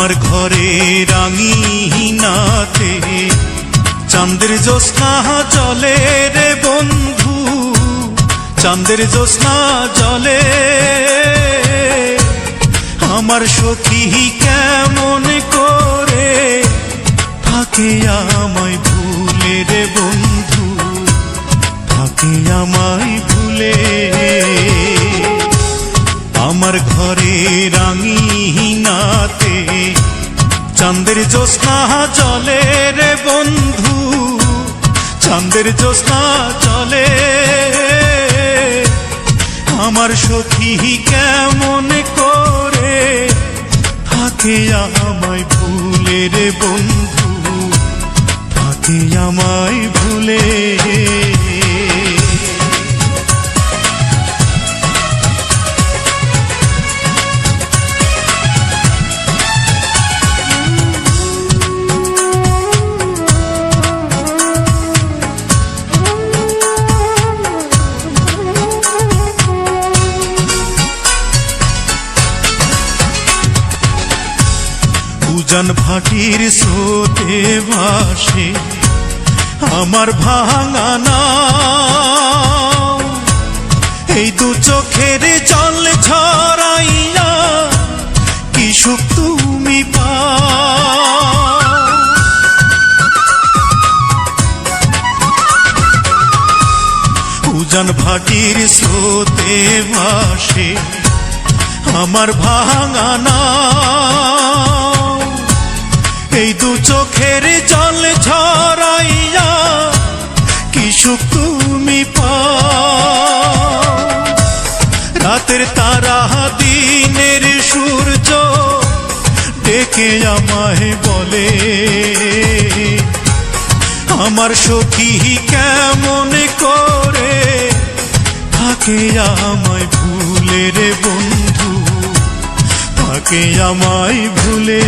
আমার ঘরে রাঙিনাতে চাঁদের জ্যোৎস্না জলে রে বন্ধু, চাঁদের জ্যোৎস্না জলে। আমার সখী কেমন করে থাকে আমায় ভুলে রে বন্ধু, থাকে আমায় ভুলে। আমার ঘরে রাঙিনাতে চাঁদের জ্যোৎস্না জলে রে বন্ধু, চাঁদের জ্যোৎস্না জলে। আমার সখী কেমন করে থাকে আমায় ভুলে রে বন্ধু, থাকে আমায় ভুলে। উজান ভাটির স্রোতে ভাসে আমার ভাঙা নাও, এই দু চোখের জল ঝরাইয়া কি সুখ তুমি পাও। উজান ভাটির স্রোতে ভাসে আমার ভাঙা নাও, এই দু চোখের জল ঝরাইয়া কি সুখ তুমি পাও। রাতের তারা দিনের সূর্য ডেকে আমায় বলে, আমার সখী কেমন করে থাকে আমায় ভুলে রে বন্ধু, থাকে আমায় ভুলে।